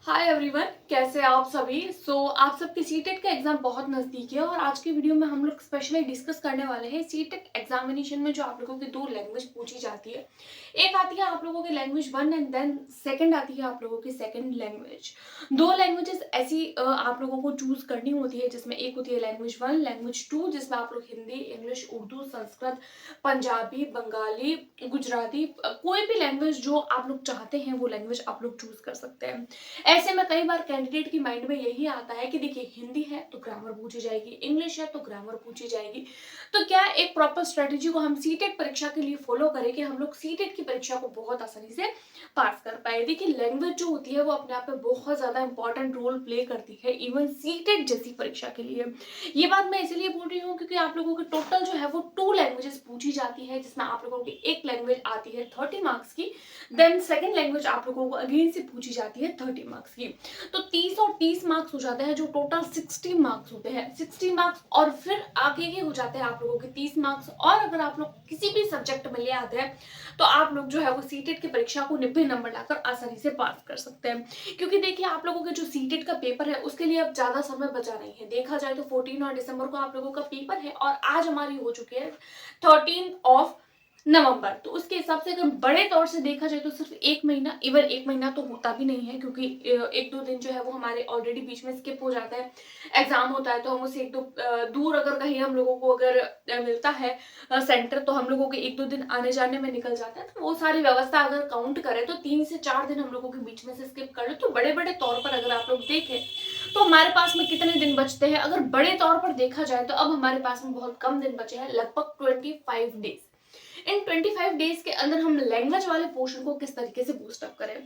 Hi everyone, कैसे हैं आप सभी। आप सबके सीटेट का एग्जाम बहुत नज़दीक है और आज की वीडियो में हम लोग स्पेशली डिस्कस करने वाले हैं सीटेट एग्जामिनेशन में जो आप लोगों की दो लैंग्वेज पूछी जाती है। एक आती है आप लोगों की language one and then second आती है आप लोगों की सेकंड लैंग्वेज। दो लैंग्वेजेस ऐसी आप लोगों को चूज करनी होती है जिसमें एक होती है लैंग्वेज वन, लैंग्वेज टू जिसमें आप लोग हिंदी, इंग्लिश, उर्दू, संस्कृत, पंजाबी, बंगाली, गुजराती, कोई भी लैंग्वेज जो आप लोग चाहते हैं वो लैंग्वेज आप लोग चूज कर सकते हैं। ऐसे में कई बार कैंडिडेट की माइंड में यही आता है कि देखिए हिंदी है तो ग्रामर पूछी जाएगी, इंग्लिश है तो ग्रामर पूछी जाएगी। तो क्या एक प्रॉपर स्ट्रेटेजी को हम सीटेट परीक्षा के लिए फॉलो करें कि हम लोग सीटेट की परीक्षा को बहुत आसानी से पास कर पाए। देखिए लैंग्वेज जो होती है वो अपने आप में बहुत ज्यादा इंपॉर्टेंट रोल प्ले करती है इवन सीटेट जैसी परीक्षा के लिए। ये बात मैं इसलिए बोल रही हूँ क्योंकि आप लोगों की टोटल जो है वो टू लैंग्वेजेस पूछी जाती है जिसमें आप लोगों की एक लैंग्वेज आती है 30 मार्क्स की, देन सेकेंड लैंग्वेज आप लोगों को अगेन से पूछी जाती है 30 मार्क्स की। तो 30 और 30 मार्क्स हो जाते हैं जो टोटल 60 मार्क्स होते हैं। 60 मार्क्स और फिर आगे के हो जाते हैं आप लोगों के 30 मार्क्स, और अगर आप लोग किसी भी सब्जेक्ट में ले आते हैं तो आप लोग जो है वो सीटेट की परीक्षा को 90 नंबर लाकर आसानी से पास कर सकते हैं। क्योंकि देखिए आप लोगों के जो सीटेट का पेपर है उसके लिए अब ज्यादा समय बचा नहीं है। देखा जाए तो 14 और दिसंबर को आप लोगों का पेपर है और आज हमारी हो चुकी है 13 नवंबर। तो उसके हिसाब से अगर बड़े तौर से देखा जाए तो सिर्फ एक महीना, इवन एक महीना तो होता भी नहीं है क्योंकि एक दो दिन जो है वो हमारे ऑलरेडी बीच में स्किप हो जाता है। एग्जाम होता है तो हम उसे एक दो दूर अगर कहीं हम लोगों को अगर मिलता है सेंटर तो हम लोगों के एक दो दिन आने जाने में निकल जाता है। तो वो सारी व्यवस्था अगर काउंट करें तो 3 से 4 दिन हम लोगों के बीच में से स्किप कर ले तो बड़े बड़े तौर पर अगर आप लोग देखें तो हमारे पास में कितने दिन बचते हैं। अगर बड़े तौर पर देखा जाए तो अब हमारे पास में बहुत कम दिन बचे हैं, लगभग 25 डेज। इन 25 डेज के अंदर हम लैंग्वेज वाले पोर्शन को किस तरीके से बूस्ट अप करें।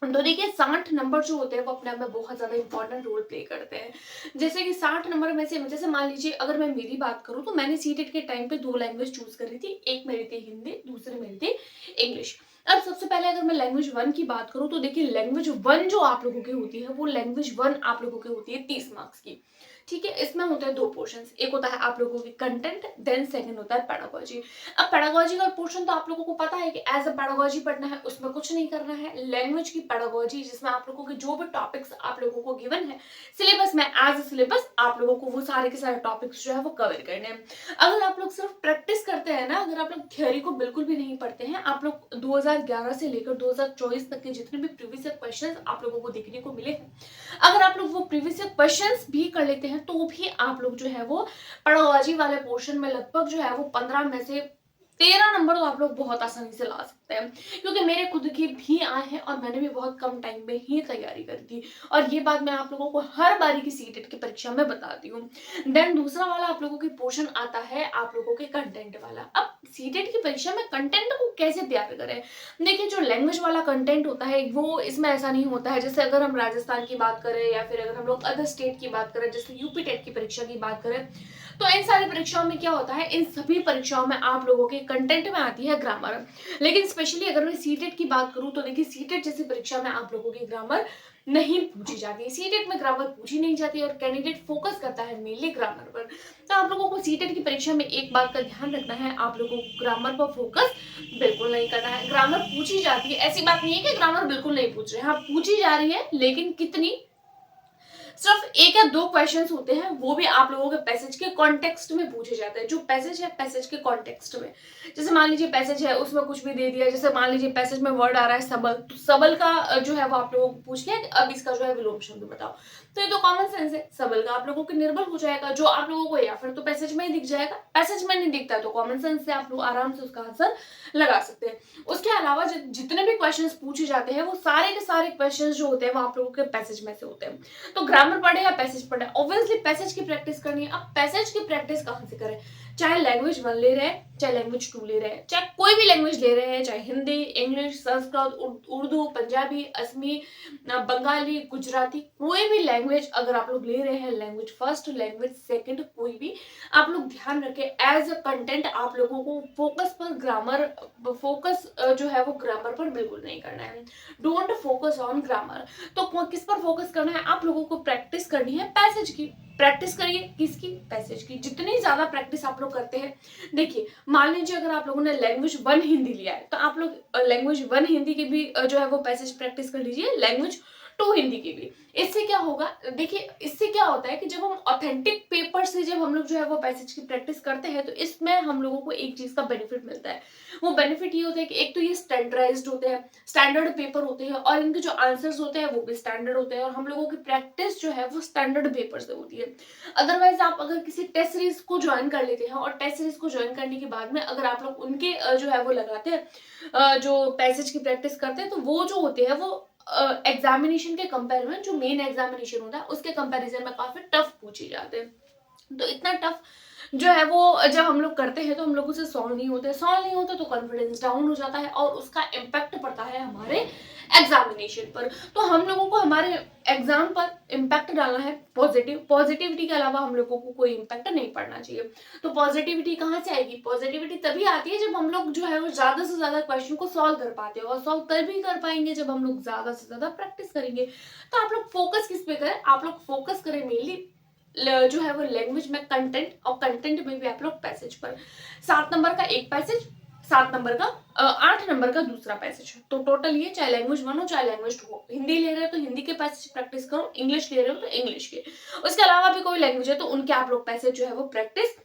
तो देखिए 60 नंबर जो होते हैं वो अपने आप में बहुत ज्यादा इंपॉर्टेंट रोल प्ले करते हैं। जैसे कि 60 नंबर में से जैसे मान लीजिए अगर मैं मेरी बात करूं तो मैंने सीटेट के टाइम पे दो लैंग्वेज चूज करी थी। एक मेरी थी हिंदी, दूसरी मेरी थी इंग्लिश। अब सबसे पहले अगर मैं लैंग्वेज वन की बात करूं तो देखिए लैंग्वेज वन जो आप लोगों की होती है वो लैंग्वेज वन आप लोगों की होती है 30 मार्क्स की। ठीक है, इसमें होते हैं दो पोर्शंस, एक होता है आप लोगों की कंटेंट, देन सेकंड होता है पेडागोजी। अब पेडागोजिकल पोर्शन तो आप लोगों को पता है कि एज अ पेडागोजी पढ़ना है, उसमें कुछ नहीं करना है। लैंग्वेज की पेडागोजी जिसमें आप लोगों के जो भी टॉपिक्स आप लोगों को गिवन है सिलेबस में, एज अ सिलेबस आप लोगों को वो सारे के सारे टॉपिक्स जो है वो कवर करने हैं। अगर आप लोग सिर्फ प्रैक्टिस करते हैं ना, अगर आप लोग थ्योरी को बिल्कुल भी नहीं पढ़ते हैं, आप लोग 2011 से लेकर 2024 तक के जितने भी प्रीवियस क्वेश्चन आप लोगों को देखने को मिले हैं, अगर आप लोग वो प्रीवियस क्वेश्चंस भी कर लेते हैं तो भी आप लोग जो है वो पेडागोजी वाले पोर्शन में लगभग जो है वो 15 में से 13 नंबर तो आप लोग बहुत आसानी से ला सकते हैं। क्योंकि मेरे खुद के भी आए हैं और मैंने भी बहुत कम टाइम में ही तैयारी करी थी और ये बात मैं आप लोगों को हर बारी की सीटेट की परीक्षा में बताती हूँ। देन दूसरा वाला आप लोगों की पोर्शन आता है आप लोगों के कंटेंट वाला। अब सीटेट की परीक्षा में कंटेंट को कैसे तैयार करें। देखिए जो लैंग्वेज वाला कंटेंट होता है वो इसमें ऐसा नहीं होता है। जैसे अगर हम राजस्थान की बात करें या फिर अगर हम लोग अदर स्टेट की बात करें, जैसे यूपी टेट की परीक्षा की बात करें, तो इन सारी परीक्षाओं में क्या होता है, इन सभी परीक्षाओं में आप लोगों के कंटेंट में आती है ग्रामर। लेकिन स्पेशली अगर मैं सीटेट की बात करूं तो देखिए सीटेट जैसी परीक्षा में आप लोगों की ग्रामर नहीं पूछी जाती। सीटेट में ग्रामर पूछी नहीं जाती और कैंडिडेट फोकस करता है मेनली ग्रामर पर। तो आप लोगों को सीटेट की परीक्षा में एक बात का ध्यान रखना है, आप लोगों को ग्रामर पर फोकस बिल्कुल नहीं करना है। ग्रामर पूछी जाती है, ऐसी बात नहीं है कि ग्रामर बिल्कुल नहीं पूछ रहे हैं, हाँ पूछी जा रही है लेकिन कितनी, सिर्फ एक या दो क्वेश्चंस होते हैं वो भी आप लोगों के पैसेज के कॉन्टेक्स्ट में पूछे जाते हैं। जो पैसेज है पैसेज के कॉन्टेक्स्ट में, जैसे मान लीजिए पैसेज है उसमें कुछ भी दे दिया, जैसे मान लीजिए पैसेज में वर्ड आ रहा है सबल, तो सबल का जो है वो आप लोगों को पूछ लिया कि अब इसका जो है विलोम शब्द बताओ। तो ये तो कॉमन सेंस है, सबल का आप लोगों को निर्बल हो जाएगा जो आप लोगों को या फिर तो पैसेज में ही दिख जाएगा, पैसेज में नहीं दिखता तो कॉमन सेंस से आप लोग आराम से उसका आंसर लगा सकते हैं। उसके अलावा जितने भी क्वेश्चन पूछे जाते हैं वो सारे के सारे क्वेश्चन जो होते हैं वो आप लोगों के पैसेज में से होते हैं। तो ग्रामर पढ़े या पैसेज पढ़े, ऑब्वियसली पैसेज की प्रैक्टिस करनी है। अब पैसेज की प्रैक्टिस कहाँ से करें, चाहे लैंग्वेज वन ले रहे हैं, चाहे लैंग्वेज टू ले रहे हैं, चाहे कोई भी लैंग्वेज ले रहे हैं, चाहे हिंदी, इंग्लिश, संस्कृत, उर्दू, पंजाबी, असमी, बंगाली, गुजराती, कोई भी लैंग्वेज अगर आप लोग ले रहे हैं, लैंग्वेज फर्स्ट, लैंग्वेज सेकंड, कोई भी आप लोग ध्यान रखें एज अ कंटेंट आप लोगों को फोकस पर ग्रामर, फोकस जो है वो ग्रामर पर बिल्कुल नहीं करना है। Don't focus on grammar. तो किस पर फोकस करना है, आप लोगों को प्रैक्टिस करनी है पैसेज की। प्रैक्टिस करिए किसकी, पैसेज की। जितनी ज्यादा प्रैक्टिस आप लोग करते हैं, देखिए मान लीजिए अगर आप लोगों ने लैंग्वेज वन हिंदी लिया है तो आप लोग लैंग्वेज वन हिंदी की भी जो है वो पैसेज प्रैक्टिस कर लीजिए। लैंग्वेज टू हिंदी की भी। इससे क्या होगा, देखिए इससे क्या होता है कि जब हम ऑथेंटिक पेपर से जब हम लोग जो है वो पैसेज की प्रैक्टिस करते हैं तो इसमें हम लोगों को एक चीज का बेनिफिट मिलता है। वो बेनिफिट ये होता है कि एक तो ये स्टैंडर्डाइज्ड होते हैं, स्टैंडर्ड पेपर होते हैं, और इनके जो आंसर्स होते हैं वो भी स्टैंडर्ड होते हैं, और हम लोगों की प्रैक्टिस जो है वो स्टैंडर्ड पेपर से होती है। अदरवाइज आप अगर किसी टेस्ट सीरीज को ज्वाइन कर लेते हैं और टेस्ट सीरीज को ज्वाइन करने के बाद में अगर आप लोग उनके जो है वो लगाते हैं जो पैसेज की प्रैक्टिस करते हैं, तो वो जो होते हैं वो एग्जामिनेशन के कंपेरिजन, जो मेन एग्जामिनेशन होता है उसके कंपैरिजन में काफी टफ पूछे जाते हैं। तो इतना टफ जो है वो जब हम लोग करते हैं तो हम लोग उसे सॉल्व नहीं होते तो कॉन्फिडेंस डाउन हो जाता है और उसका इम्पैक्ट पड़ता है हमारे एग्जामिनेशन पर। तो हम लोगों को हमारे एग्जाम पर इम्पैक्ट डालना है पॉजिटिविटी के अलावा हम लोगों को कोई इम्पैक्ट नहीं पड़ना चाहिए। तो पॉजिटिविटी कहाँ से आएगी? पॉजिटिविटी तभी आती है जब हम लोग जो है वो ज्यादा से ज्यादा क्वेश्चन को सॉल्व कर पाते हैं, और सॉल्व तभी कर पाएंगे जब हम लोग ज्यादा से ज्यादा प्रैक्टिस करेंगे। तो आप लोग फोकस किस पे करें? आप लोग फोकस करें मेनली जो है वो लैंग्वेज में कंटेंट, और कंटेंट में भी आप लोग पैसेज पर। 7 नंबर का एक पैसेज, 7 नंबर का 8 नंबर का दूसरा पैसेज। तो टोटल ये चाहे लैंग्वेज 1 हो चाहे लैंग्वेज 2 हो, हिंदी ले रहे हो तो हिंदी के पैसेज प्रैक्टिस करो, इंग्लिश ले रहे हो तो इंग्लिश के, उसके अलावा भी कोई लैंग्वेज है तो उनके आप लोग पैसेज जो है वो प्रैक्टिस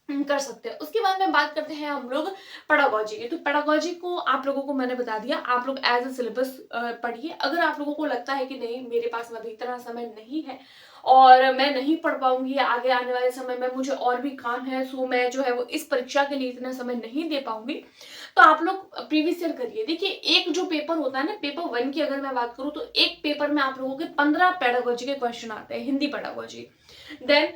कर सकते हैं। उसके बाद में बात करते हैं हम लोग पेडागोजी की। तो पेडागोजी को आप लोगों को मैंने बता दिया, आप लोग एज अ सिलेबस पढ़िए। अगर आप लोगों को लगता है कि नहीं मेरे पास में अभी इतना समय नहीं है और मैं नहीं पढ़ पाऊंगी, आगे आने वाले समय में मुझे और भी काम है, सो मैं जो है वो इस परीक्षा के लिए इतना समय नहीं दे पाऊंगी, तो आप लोग प्रीवियस ईयर करिए। देखिए एक जो पेपर होता है ना, पेपर 1 की अगर मैं बात करूँ तो एक पेपर में आप लोगों के 15 पेडागोजी के क्वेश्चन आते हैं, हिंदी पेडागोजी। देन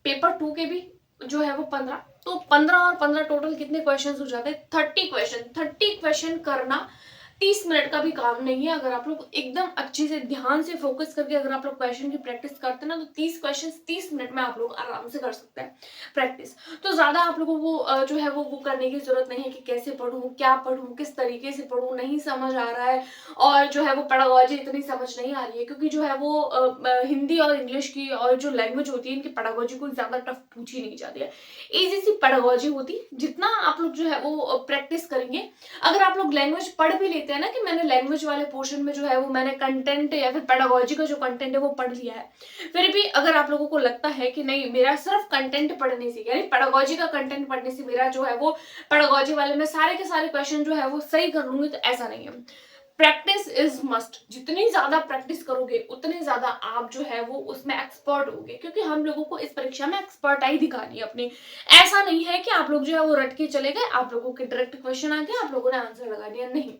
पेपर 2 के भी जो है वो 15, तो 15 और 15 टोटल कितने क्वेश्चन हो जाते हैं? 30 क्वेश्चन करना 30 मिनट का भी काम नहीं है। अगर आप लोग एकदम अच्छे से ध्यान से फोकस करके अगर आप लोग क्वेश्चन की प्रैक्टिस करते हैं ना, तो 30 क्वेश्चन 30 मिनट में आप लोग आराम से कर सकते हैं प्रैक्टिस। तो ज्यादा आप लोगों को जो है वो करने की जरूरत नहीं है कि कैसे पढूं, क्या पढूं, किस तरीके से पढूं, नहीं समझ आ रहा है और जो है वो पेडागोजी इतनी समझ नहीं आ रही है, क्योंकि जो है वो हिंदी और इंग्लिश की और जो लैंग्वेज होती है इनकी पेडागोजी को ज्यादा टफ पूछी नहीं जाती है, इजी सी पेडागोजी होती है। जितना आप लोग जो है वो प्रैक्टिस करेंगे, अगर आप लोग लैंग्वेज पढ़ भी लेते हैं ना कि मैंने लैंग्वेज वाले पोर्शन में जो है वो मैंने कंटेंट या फिर पेडागोजी का जो कंटेंट है वो पढ़ लिया है, फिर भी अगर आप लोगों को लगता है कि नहीं मेरा सिर्फ कंटेंट पढ़ने से यानी पेडागोजी का कंटेंट पढ़ने से मेरा जो है वो पेडागोजी वाले में सारे के सारे क्वेश्चन जो है वो सही कर लूंगी, तो ऐसा नहीं है। Practice is must. जितनी ज्यादा प्रैक्टिस करोगे उतने ज्यादा आप जो है वो उसमें एक्सपर्ट होगे, क्योंकि हम लोगों को इस परीक्षा में एक्सपर्टाई दिखानी है अपनी। ऐसा नहीं है कि आप लोग जो है वो रट के चले गए, आप लोगों के डायरेक्ट क्वेश्चन आ गया, आप लोगों ने आंसर लगा दिया, नहीं।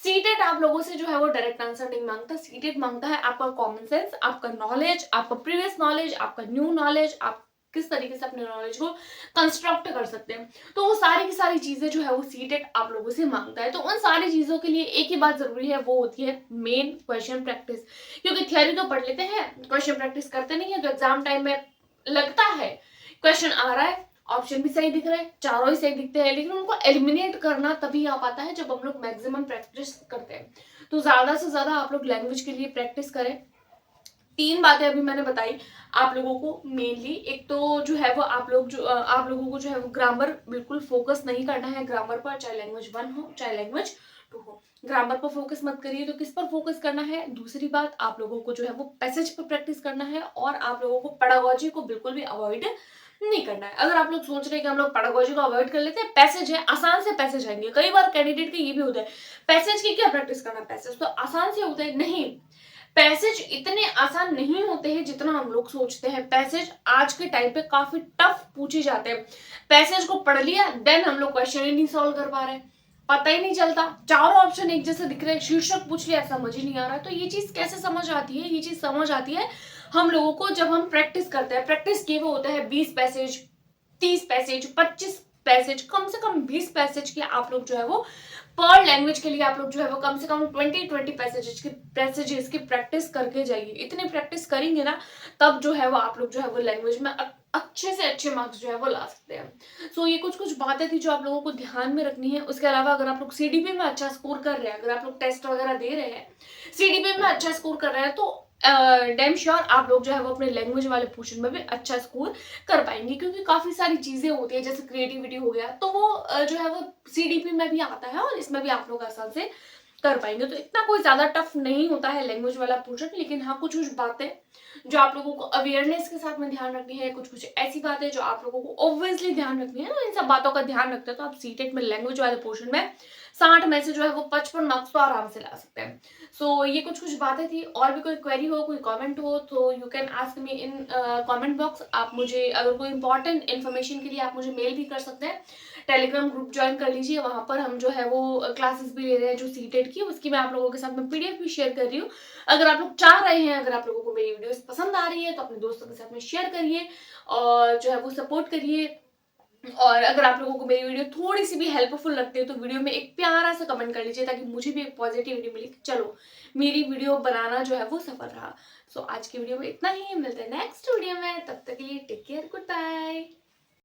सीटेट आप लोगों से जो है वो डायरेक्ट आंसर नहीं मांगता। सीटेट मांगता है आपका कॉमन सेंस, आपका नॉलेज, आपका प्रीवियस नॉलेज, आपका न्यू नॉलेज, आप किस तरीके से अपने नॉलेज को कंस्ट्रक्ट कर सकते हैं। तो वो सारी की सारी चीजें जो है वो सीटेट आप लोगों से मांगता है। तो उन सारी चीजों के लिए एक ही बात जरूरी है, वो होती है मेन क्वेश्चन प्रैक्टिस। क्योंकि थियोरी तो पढ़ लेते हैं, क्वेश्चन प्रैक्टिस करते नहीं है, तो एग्जाम टाइम में लगता है क्वेश्चन आ रहा है, ऑप्शन भी सही दिख रहे हैं, चारों ही सही दिखते हैं, लेकिन उनको एलिमिनेट करना तभी आ पाता है जब हम लोग मैक्सिमम प्रैक्टिस करते हैं। तो ज्यादा से ज्यादा आप लोग लैंग्वेज के लिए प्रैक्टिस करें। 3 बातें अभी मैंने बताई आप लोगों को मेनली। एक तो जो है वो आप लोगों को जो है वो ग्रामर बिल्कुल फोकस नहीं करना है ग्रामर पर, चाहे लैंग्वेज 1 हो चाहे लैंग्वेज 2 हो, ग्रामर पर फोकस मत करिए। तो किस पर फोकस करना है? दूसरी बात, आप लोगों को जो है वो पैसेज पर प्रैक्टिस करना है, और आप लोगों को पेडागोजी को बिल्कुल भी अवॉइड नहीं करना है। अगर आप लोग सोच रहे हैं कि हम लोग पेडागोजी को अवॉइड कर लेते हैं, पैसेज है आसान से पैसेज आएंगे। कई बार कैंडिडेट के ये भी होता है पैसेज की क्या प्रैक्टिस करना, पैसेज तो आसान से होता है, नहीं। पैसेज इतने आसान नहीं होते हैं जितना हम लोग सोचते हैं। पैसेज आज के टाइम पे काफी टफ पूछे जाते हैं। पैसेज को पढ़ लिया, देन हम लोग क्वेश्चन ही नहीं सॉल्व कर पा रहे, पता ही नहीं चलता, चारों ऑप्शन एक जैसे दिख रहे हैं, शीर्षक पूछ लिया समझ ही नहीं आ रहा है। तो ये चीज कैसे समझ आती है? ये चीज समझ आती है हम लोगों को जब हम प्रैक्टिस करते हैं। प्रैक्टिस किए हुए होते हैं 20 पैसेज, 30 पैसेज, 25 पैसेज, कम से कम 20 पैसेज के आप लोग जो है वो पर लैंग्वेज के लिए आप लोग जो है वो कम से कम 20 पैसेजेस की प्रैक्टिस करके जाइए। इतने प्रैक्टिस करेंगे ना, तब जो है वो आप लोग जो है वो लैंग्वेज में अच्छे से अच्छे मार्क्स जो है वो ला सकते हैं। सो ये कुछ बातें थी जो आप लोगों को ध्यान में रखनी है। उसके अलावा अगर आप लोग सीडीपी में अच्छा स्कोर कर रहे हैं, अगर आप लोग टेस्ट वगैरह दे रहे हैं, सीडीपी में अच्छा स्कोर कर रहे हैं, तो डैम श्योर आप लोग जो है वो अपने लैंग्वेज वाले पोर्शन में भी अच्छा स्कोर कर पाएंगे, क्योंकि काफी सारी चीजें होती है जैसे क्रिएटिविटी हो गया, तो वो जो है वो सीडीपी में भी आता है और इसमें भी आप लोग आसान से कर पाएंगे। तो इतना कोई ज़्यादा टफ नहीं होता है लैंग्वेज वाला पोर्शन, लेकिन हाँ कुछ कुछ बातें जो आप लोगों को अवेयरनेस के साथ में ध्यान रखनी है, कुछ कुछ ऐसी बातें जो आप लोगों को ऑब्वियसली ध्यान रखनी है ना, इन सब बातों का ध्यान रखते हैं तो आप सीटेट में लैंग्वेज वाले पोर्शन में 60 में से जो है वो 55 मार्क्स तो आराम से ला सकते हैं। सो ये कुछ कुछ बातें थी। और भी कोई क्वेरी हो, कोई कमेंट हो तो you can ask me in comment box. आप मुझे अगर कोई इंपॉर्टेंट इन्फॉर्मेशन के लिए आप मुझे मेल भी कर सकते हैं। टेलीग्राम ग्रुप ज्वाइन कर लीजिए, वहाँ पर हम जो है वो क्लासेस भी ले रहे हैं जो सीटेट की, उसकी मैं आप लोगों के साथ में पीडीएफ भी शेयर कर रही हूँ। अगर आप लोग चाह रहे हैं, अगर आप लोगों को मेरी वीडियोस पसंद आ रही है तो अपने दोस्तों के साथ में शेयर करिए और जो है वो सपोर्ट करिए। और अगर आप लोगों को मेरी वीडियो थोड़ी सी भी हेल्पफुल लगती है तो वीडियो में एक प्यारा सा कमेंट कर लीजिए, ताकि मुझे भी एक पॉजिटिविटी मिले कि चलो मेरी वीडियो बनाना जो है वो सफल रहा। सो आज की वीडियो में इतना ही, मिलते हैं नेक्स्ट वीडियो में, तब तक के लिए टेक केयर, गुड बाय।